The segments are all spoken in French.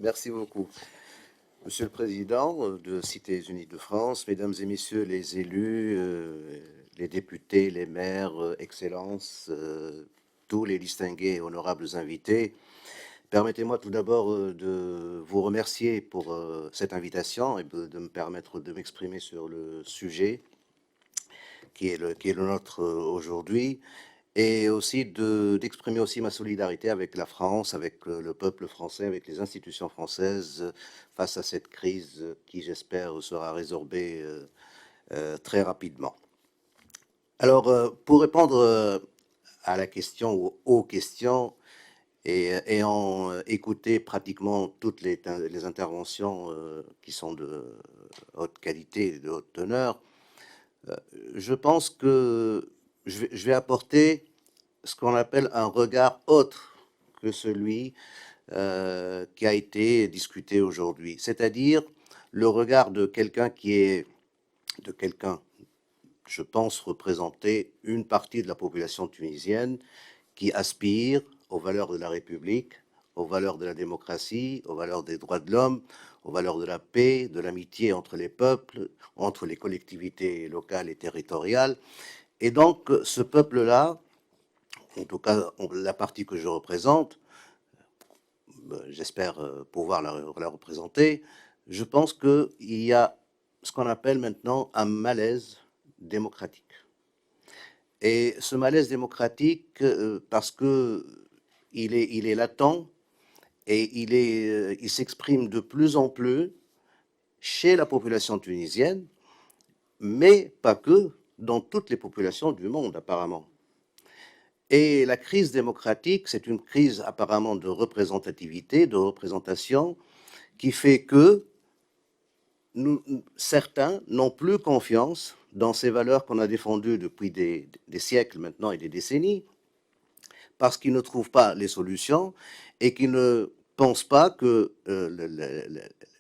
Merci beaucoup. Monsieur le Président de Cités Unies de France, Mesdames et Messieurs les élus, les députés, les maires, Excellences, tous les distingués et honorables invités, permettez-moi tout d'abord de vous remercier pour cette invitation et de me permettre de m'exprimer sur le sujet qui est le nôtre aujourd'hui, et aussi d'exprimer aussi ma solidarité avec la France, avec le peuple français, avec les institutions françaises face à cette crise qui, j'espère, sera résorbée très rapidement. Alors, pour répondre à la question ou aux questions, et ayant écouté pratiquement toutes les interventions qui sont de haute qualité et de haute teneur, je pense que je vais apporter ce qu'on appelle un regard autre que celui qui a été discuté aujourd'hui, c'est-à-dire le regard de quelqu'un de quelqu'un, je pense, représenter une partie de la population tunisienne qui aspire aux valeurs de la République, aux valeurs de la démocratie, aux valeurs des droits de l'homme, aux valeurs de la paix, de l'amitié entre les peuples, entre les collectivités locales et territoriales. Et donc, ce peuple-là, en tout cas la partie que je représente, j'espère pouvoir la représenter, je pense qu'il y a ce qu'on appelle maintenant un malaise démocratique. Et ce malaise démocratique, parce que il est latent et il s'exprime de plus en plus chez la population tunisienne, mais pas que, dans toutes les populations du monde apparemment. Et la crise démocratique, c'est une crise apparemment de représentativité, de représentation, qui fait que certains n'ont plus confiance dans ces valeurs qu'on a défendues depuis des siècles maintenant et des décennies, parce qu'ils ne trouvent pas les solutions et qu'ils ne pensent pas que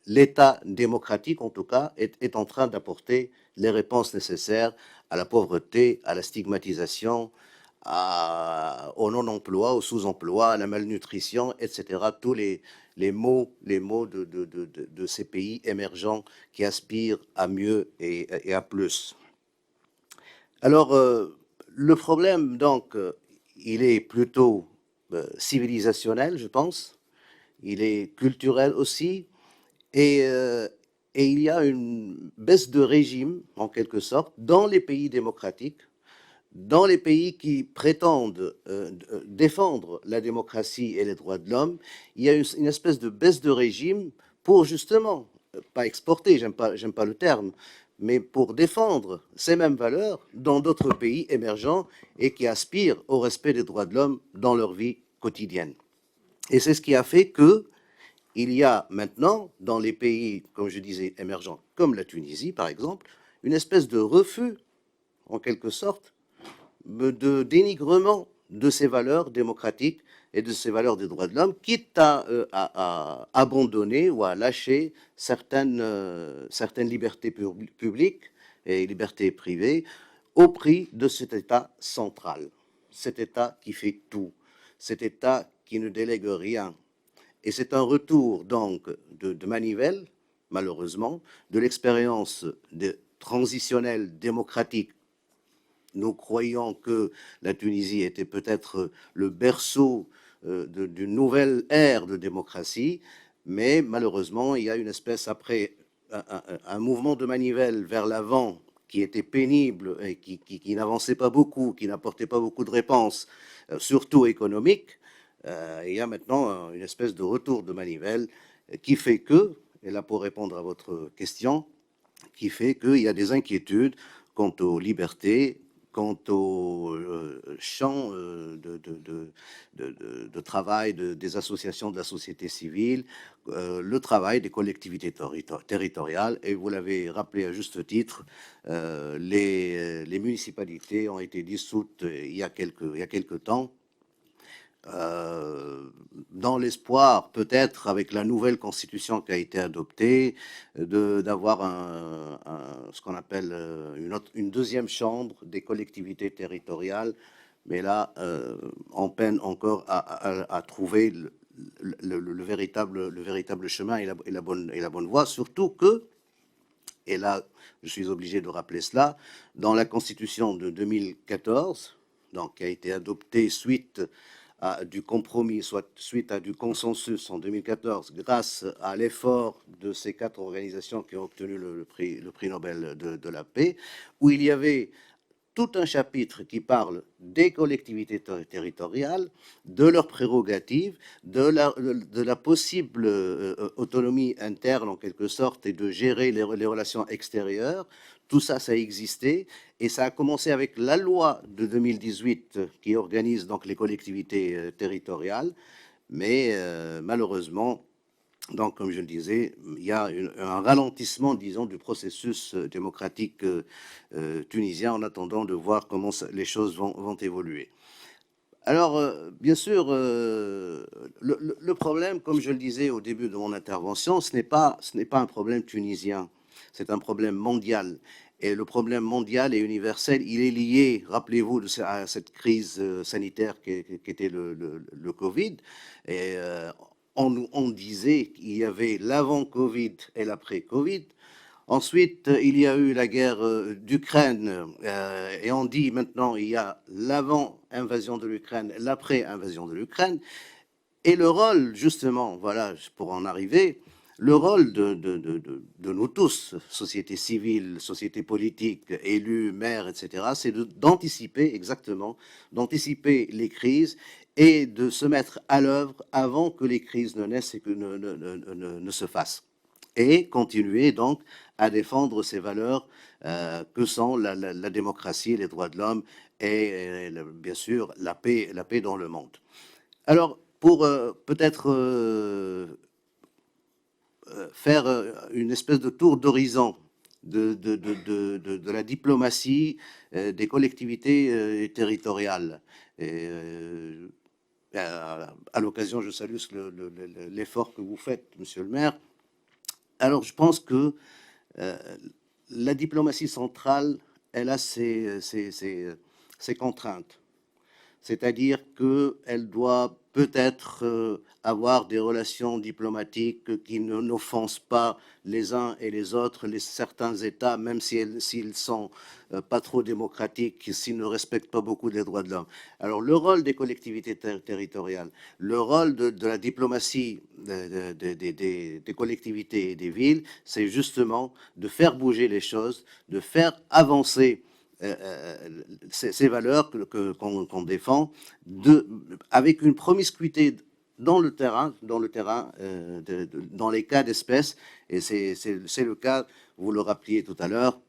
l'État démocratique, en tout cas, est en train d'apporter les réponses nécessaires à la pauvreté, à la stigmatisation, au non-emploi, au sous-emploi, à la malnutrition, etc. Tous les maux de ces pays émergents qui aspirent à mieux et à plus. Alors, le problème, donc, il est plutôt civilisationnel, je pense. Il est culturel aussi. Et, euh, et il y a une baisse de régime, en quelque sorte, dans les pays démocratiques, dans les pays qui prétendent défendre la démocratie et les droits de l'homme. Il y a une espèce de baisse de régime pour justement, pas exporter, j'aime pas le terme, mais pour défendre ces mêmes valeurs dans d'autres pays émergents et qui aspirent au respect des droits de l'homme dans leur vie quotidienne. Et c'est ce qui a fait que il y a maintenant, dans les pays, comme je disais, émergents, comme la Tunisie par exemple, une espèce de refus, en quelque sorte, de dénigrement de ces valeurs démocratiques et de ces valeurs des droits de l'homme, quitte à abandonner ou à lâcher certaines libertés publiques et libertés privées au prix de cet État central, cet État qui fait tout, cet État qui ne délègue rien. Et c'est un retour donc de manivelle, malheureusement, de l'expérience transitionnelle démocratique. Nous croyons que la Tunisie était peut-être le berceau d'une nouvelle ère de démocratie, mais malheureusement, il y a une espèce, après un mouvement de manivelle vers l'avant qui était pénible et qui n'avançait pas beaucoup, qui n'apportait pas beaucoup de réponses, surtout économiques. Il y a maintenant une espèce de retour de manivelle qui fait que, et là pour répondre à votre question, qui fait qu'il y a des inquiétudes quant aux libertés, quant au champ de travail des associations de la société civile, le travail des collectivités territoriales. Et vous l'avez rappelé à juste titre, les municipalités ont été dissoutes il y a quelques temps, dans l'espoir, peut-être avec la nouvelle constitution qui a été adoptée, d'avoir ce qu'on appelle une deuxième chambre des collectivités territoriales. Mais là, on peine encore à trouver le véritable chemin et la bonne voie, surtout que, et là je suis obligé de rappeler cela, dans la Constitution de 2014, donc, qui a été adoptée suite à du compromis, soit suite à du consensus en 2014, grâce à l'effort de ces 4 organisations qui ont obtenu le prix Nobel de la paix, où il y avait tout un chapitre qui parle des collectivités territoriales, de leurs prérogatives, de la possible autonomie interne en quelque sorte et de gérer les relations extérieures. Tout ça, ça a existé et ça a commencé avec la loi de 2018 qui organise donc les collectivités territoriales, mais malheureusement, donc, comme je le disais, il y a un ralentissement, disons, du processus démocratique tunisien en attendant de voir comment les choses vont évoluer. Alors, bien sûr, le problème, comme je le disais au début de mon intervention, ce n'est pas un problème tunisien, c'est un problème mondial. Et le problème mondial et universel, il est lié, rappelez-vous, à cette crise sanitaire qui était le Covid. Et on disait qu'il y avait l'avant-Covid et l'après-Covid. Ensuite, il y a eu la guerre d'Ukraine et on dit maintenant il y a l'avant-invasion de l'Ukraine, l'après-invasion de l'Ukraine. Et le rôle, justement, voilà, pour en arriver, le rôle de nous tous, société civile, société politique, élus, maires, etc., c'est d'anticiper exactement, d'anticiper les crises et de se mettre à l'œuvre avant que les crises ne naissent et que ne se fassent. Et continuer donc à défendre ces valeurs que sont la démocratie, les droits de l'homme et bien sûr la paix dans le monde. Alors, pour peut-être faire une espèce de tour d'horizon de la diplomatie des collectivités territoriales. Et, à l'occasion, je salue l'effort que vous faites, monsieur le maire. Alors, je pense que la diplomatie centrale, elle a ses contraintes. C'est-à-dire qu'elle doit peut-être avoir des relations diplomatiques qui n'offensent pas les uns et les autres, certains États, même s'ils sont pas trop démocratiques, s'ils ne respectent pas beaucoup les droits de l'homme. Alors le rôle des collectivités territoriales, le rôle de la diplomatie des collectivités et des villes, c'est justement de faire bouger les choses, de faire avancer ces valeurs qu'on défend, avec une promiscuité dans le terrain, dans les cas d'espèces, et c'est le cas, vous le rappeliez tout à l'heure,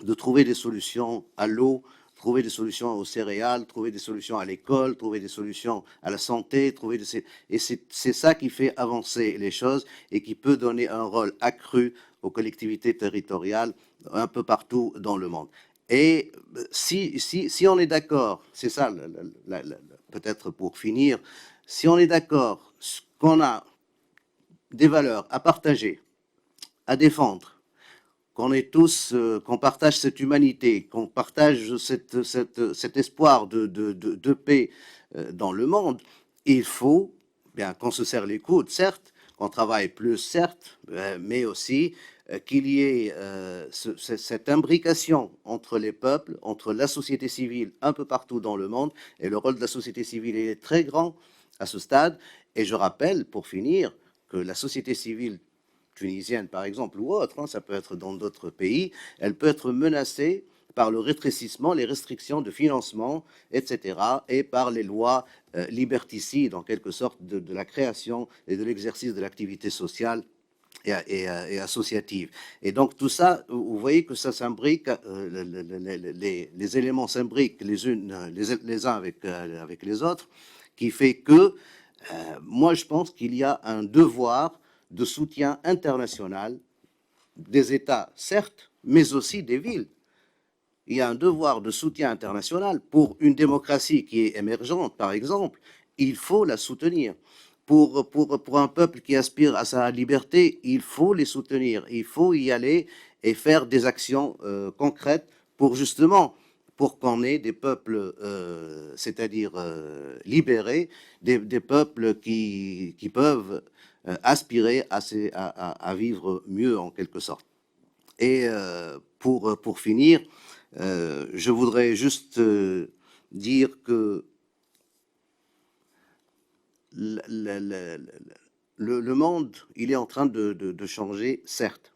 de trouver des solutions à l'eau, trouver des solutions aux céréales, trouver des solutions à l'école, trouver des solutions à la santé, et c'est ça qui fait avancer les choses et qui peut donner un rôle accru aux collectivités territoriales un peu partout dans le monde. Et si on est d'accord, c'est ça, peut-être pour finir, si on est d'accord qu'on a des valeurs à partager, à défendre, qu'on est tous, qu'on partage cette humanité, qu'on partage cet espoir de paix dans le monde, il faut bien qu'on se serre les coudes, certes, qu'on travaille plus, certes, mais aussi qu'il y ait cette imbrication entre les peuples, entre la société civile un peu partout dans le monde, et le rôle de la société civile est très grand à ce stade. Et je rappelle, pour finir, que la société civile tunisienne, par exemple, ou autre, hein, ça peut être dans d'autres pays, elle peut être menacée par le rétrécissement, les restrictions de financement, etc., et par les lois liberticides, en quelque sorte, de la création et de l'exercice de l'activité sociale et associative. Et donc tout ça, vous voyez que ça s'imbrique, les éléments s'imbriquent les uns avec les autres, qui fait que moi je pense qu'il y a un devoir de soutien international des États, certes, mais aussi des villes. Il y a un devoir de soutien international pour une démocratie qui est émergente, par exemple. Il faut la soutenir. Pour un peuple qui aspire à sa liberté, il faut les soutenir. Il faut y aller et faire des actions concrètes pour justement pour qu'on ait des peuples, c'est-à-dire libérés, des peuples qui peuvent aspirer à vivre mieux en quelque sorte. Et pour finir, je voudrais juste dire que le monde, il est en train de changer, certes,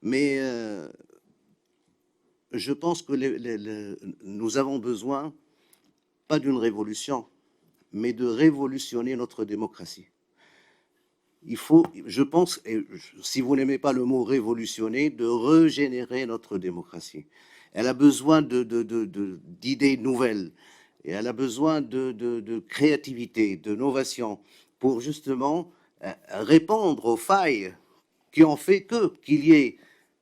mais je pense que nous avons besoin, pas d'une révolution, mais de révolutionner notre démocratie. Il faut, je pense, et si vous n'aimez pas le mot révolutionner, de régénérer notre démocratie. Elle a besoin d'idées nouvelles, et elle a besoin de créativité, d'innovation, pour justement répondre aux failles qui ont fait qu'il y ait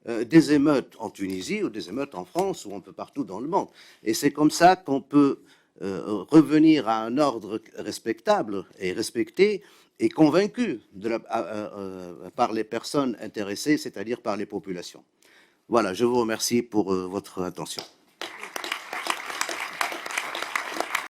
des émeutes en Tunisie ou des émeutes en France ou un peu partout dans le monde. Et c'est comme ça qu'on peut revenir à un ordre respectable et respecté et convaincu par les personnes intéressées, c'est-à-dire par les populations. Voilà, je vous remercie pour votre attention.